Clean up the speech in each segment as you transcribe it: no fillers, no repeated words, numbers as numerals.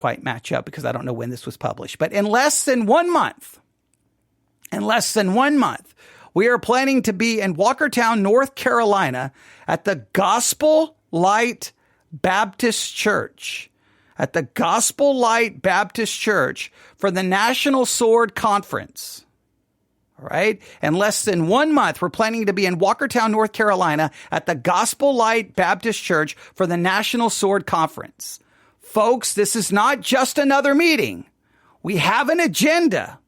quite match up because I don't know when this was published. But in less than 1 month, we are planning to be in Walkertown, North Carolina at the Gospel Light Baptist Church. At the Gospel Light Baptist Church for the National Sword Conference. All right. In less than 1 month, we're planning to be in Walkertown, North Carolina at the Gospel Light Baptist Church for the National Sword Conference. Folks, this is not just another meeting. We have an agenda.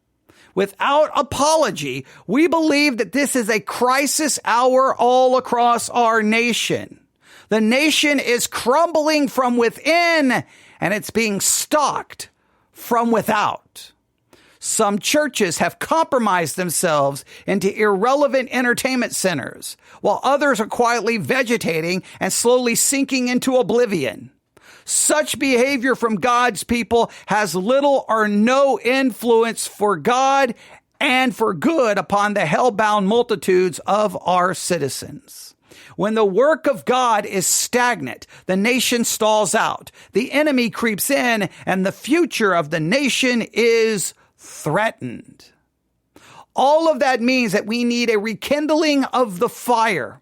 Without apology, we believe that this is a crisis hour all across our nation. The nation is crumbling from within, and it's being stalked from without. Some churches have compromised themselves into irrelevant entertainment centers, while others are quietly vegetating and slowly sinking into oblivion. Such behavior from God's people has little or no influence for God and for good upon the hell-bound multitudes of our citizens. When the work of God is stagnant, the nation stalls out, the enemy creeps in, and the future of the nation is threatened. All of that means that we need a rekindling of the fire.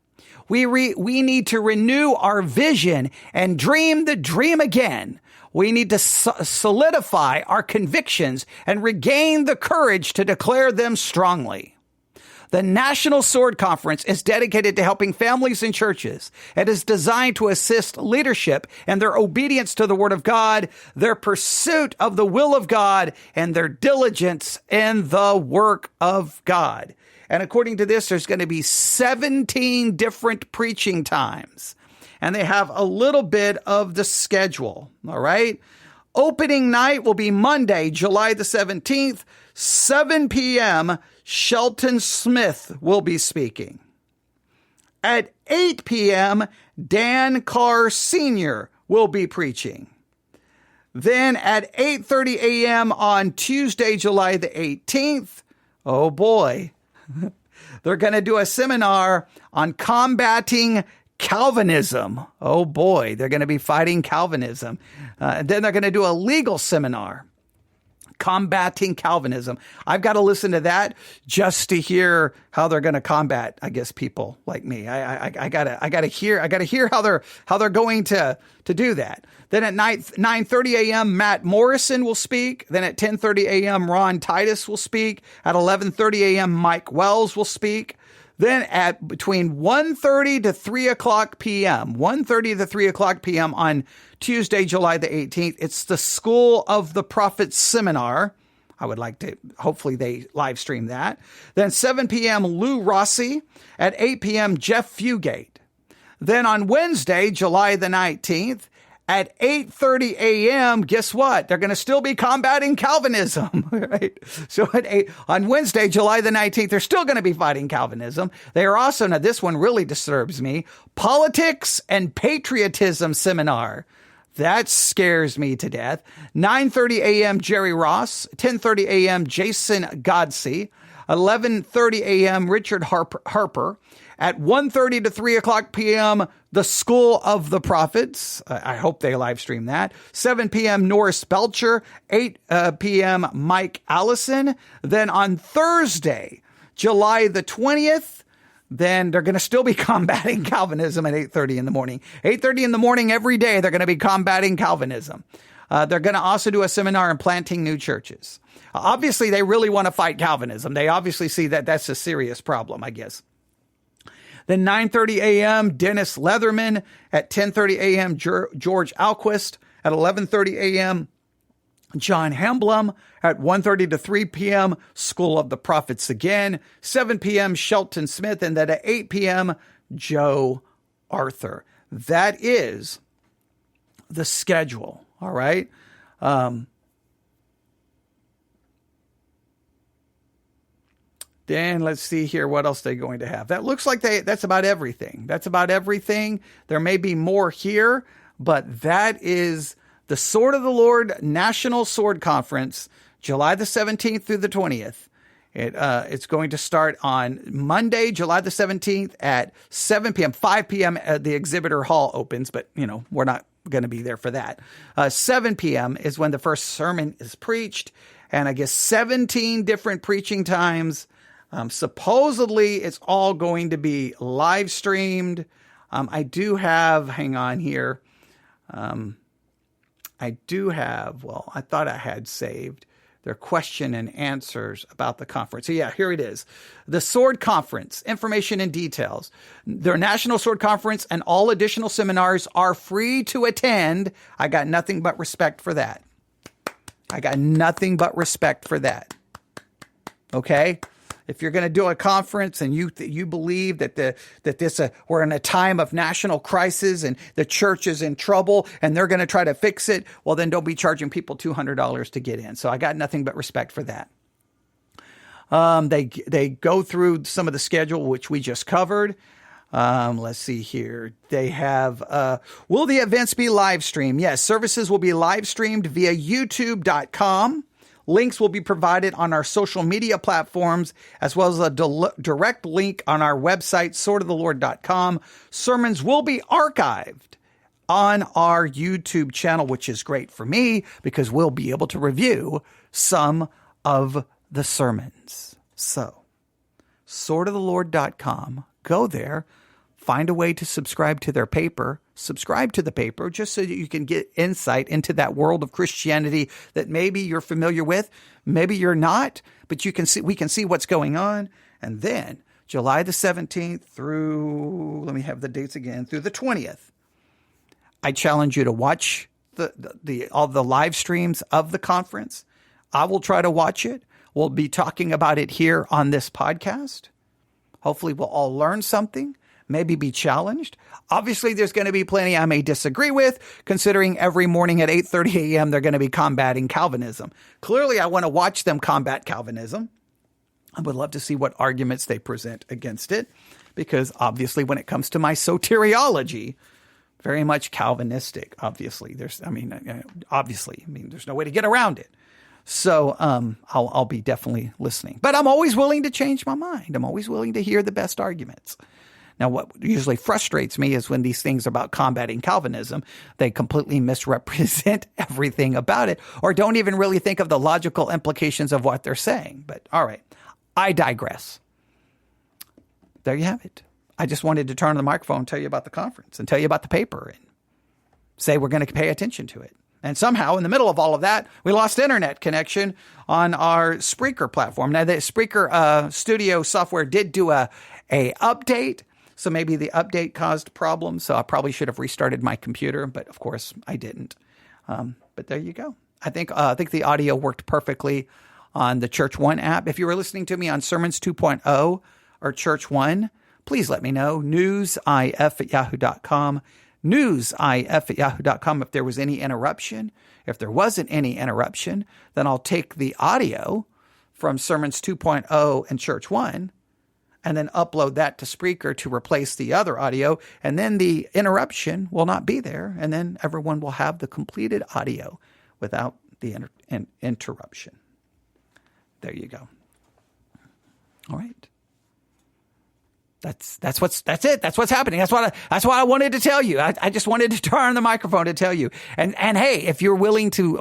We need to renew our vision and dream the dream again. We need to solidify our convictions and regain the courage to declare them strongly. The National Sword Conference is dedicated to helping families and churches. It is designed to assist leadership in their obedience to the Word of God, their pursuit of the will of God, and their diligence in the work of God. And according to this, there's going to be 17 different preaching times. And they have a little bit of the schedule, all right? Opening night will be Monday, July the 17th, 7 p.m., Shelton Smith will be speaking. At 8 p.m., Dan Carr Sr. will be preaching. Then at 8:30 a.m. on Tuesday, July the 18th, oh boy, they're going to do a seminar on combating Calvinism. Oh boy, they're going to be fighting Calvinism. And then they're going to do a legal seminar, combating Calvinism. I've got to listen to that just to hear how they're going to combat, I guess, people like me. I gotta hear how they're going to do that. Then at 9:30 a.m., Matt Morrison will speak. Then at 10:30 a.m., Ron Titus will speak. At 11:30 a.m., Mike Wells will speak. Then at between 1:30 to 3 o'clock p.m., 1:30 to 3 o'clock p.m. on Tuesday, July the 18th, it's the School of the Prophets seminar. I would like to, hopefully they live stream that. Then 7 p.m., Lou Rossi. At 8 p.m., Jeff Fugate. Then on Wednesday, July the 19th, at 8:30 a.m., guess what? They're going to still be combating Calvinism, right? So on Wednesday, July the 19th, they're still going to be fighting Calvinism. They are also, now this one really disturbs me, Politics and Patriotism seminar. That scares me to death. 9:30 a.m., Jerry Ross. 10:30 a.m., Jason Godsey. 11:30 a.m., Richard Harper. At 1:30 to 3 o'clock p.m., the School of the Prophets. I hope they live stream that. 7 p.m., Norris Belcher. 8 p.m., Mike Allison. Then on Thursday, July the 20th, then they're going to still be combating Calvinism at 8:30 in the morning. 8:30 in the morning every day, they're going to be combating Calvinism. They're going to also do a seminar on planting new churches. Obviously, they really want to fight Calvinism. They obviously see that that's a serious problem, I guess. Then 9:30 a.m., Dennis Leatherman. At 10:30 a.m., George Alquist. At 11:30 a.m., John Hamblum. At 1:30 to 3 p.m., School of the Prophets again. 7 p.m., Shelton Smith. And then at 8 p.m., Joe Arthur. That is the schedule, all right? Then let's see here what else they're going to have. That looks like that's about everything. That's about everything. There may be more here, but that is the Sword of the Lord National Sword Conference, July the 17th through the 20th. It's going to start on Monday, July the 17th at 7 p.m., 5 p.m. The exhibitor hall opens, but, we're not going to be there for that. 7 p.m. is when the first sermon is preached. And I guess 17 different preaching times. Supposedly, it's all going to be live streamed. I do have, hang on here. I thought I had saved their question and answers about the conference. So yeah, here it is. The Sword Conference, information and details. Their National Sword Conference and all additional seminars are free to attend. I got nothing but respect for that. Okay? If you're going to do a conference and you believe that we're in a time of national crisis and the church is in trouble and they're going to try to fix it, well, then don't be charging people $200 to get in. So I got nothing but respect for that. They go through some of the schedule, which we just covered. Let's see here. They have, will the events be live streamed? Yes, services will be live streamed via youtube.com. Links will be provided on our social media platforms, as well as a direct link on our website, swordoftheLord.com. Sermons will be archived on our YouTube channel, which is great for me because we'll be able to review some of the sermons. So, swordoftheLord.com, go there, find a way to subscribe to their paper, subscribe to the paper just so that you can get insight into that world of Christianity that maybe you're familiar with, maybe you're not, but we can see what's going on. And then July the 17th through, let me have the dates again, through the 20th, I challenge you to watch all the live streams of the conference. I will try to watch it. We'll be talking about it here on this podcast. Hopefully we'll all learn something. Maybe be challenged. Obviously, there's going to be plenty I may disagree with, considering every morning at 8:30 a.m. they're going to be combating Calvinism. Clearly, I want to watch them combat Calvinism. I would love to see what arguments they present against it, because obviously, when it comes to my soteriology, very much Calvinistic. Obviously, there's no way to get around it. So I'll be definitely listening. But I'm always willing to change my mind. I'm always willing to hear the best arguments. Now, what usually frustrates me is when these things about combating Calvinism, they completely misrepresent everything about it or don't even really think of the logical implications of what they're saying. But all right, I digress. There you have it. I just wanted to turn on the microphone and tell you about the conference and tell you about the paper and say we're going to pay attention to it. And somehow, in the middle of all of that, we lost internet connection on our Spreaker platform. Now, the Spreaker studio software did do a update. So maybe the update caused problems. So I probably should have restarted my computer, but of course I didn't. But there you go. I think the audio worked perfectly on the Church One app. If you were listening to me on Sermons 2.0 or Church One, please let me know. newsif@yahoo.com. newsif@yahoo.com. If there was any interruption. If there wasn't any interruption, then I'll take the audio from Sermons 2.0 and Church One and then upload that to Spreaker to replace the other audio, and then the interruption will not be there, and then everyone will have the completed audio without the interruption. There you go. All right. That's it. That's what's happening. That's what I wanted to tell you. I just wanted to turn on the microphone to tell you. And hey, if you're willing to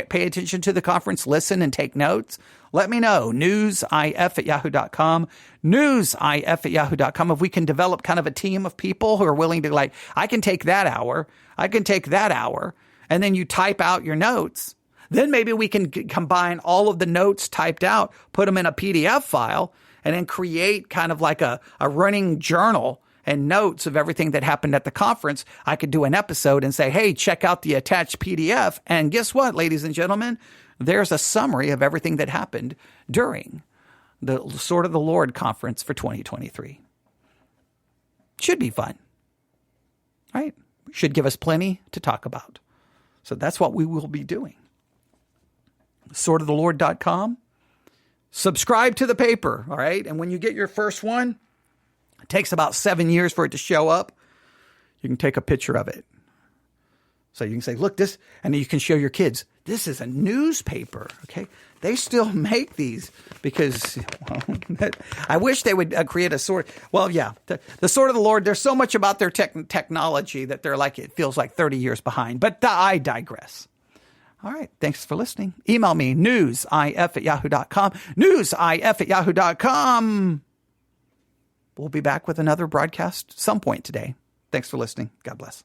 pay attention to the conference, listen and take notes, let me know. newsif@yahoo.com. newsif@yahoo.com. If we can develop kind of a team of people who are willing to, like, I can take that hour, and then you type out your notes. Then maybe we can combine all of the notes typed out, put them in a PDF file, and then create kind of like a running journal and notes of everything that happened at the conference. I could do an episode and say, hey, check out the attached PDF. And guess what, ladies and gentlemen? There's a summary of everything that happened during the Sword of the Lord conference for 2023. Should be fun, right? Should give us plenty to talk about. So that's what we will be doing. swordoftheLord.com. Subscribe to the paper, all right? And when you get your first one, it takes about 7 years for it to show up. You can take a picture of it. So you can say, look, this, and you can show your kids, this is a newspaper. Okay. They still make these because, well, I wish they would create a sword. Well, yeah, the sword of the Lord. There's so much about their technology that they're like, it feels like 30 years behind, but I digress. All right. Thanks for listening. Email me, newsif@yahoo.com, newsif@yahoo.com. We'll be back with another broadcast some point today. Thanks for listening. God bless.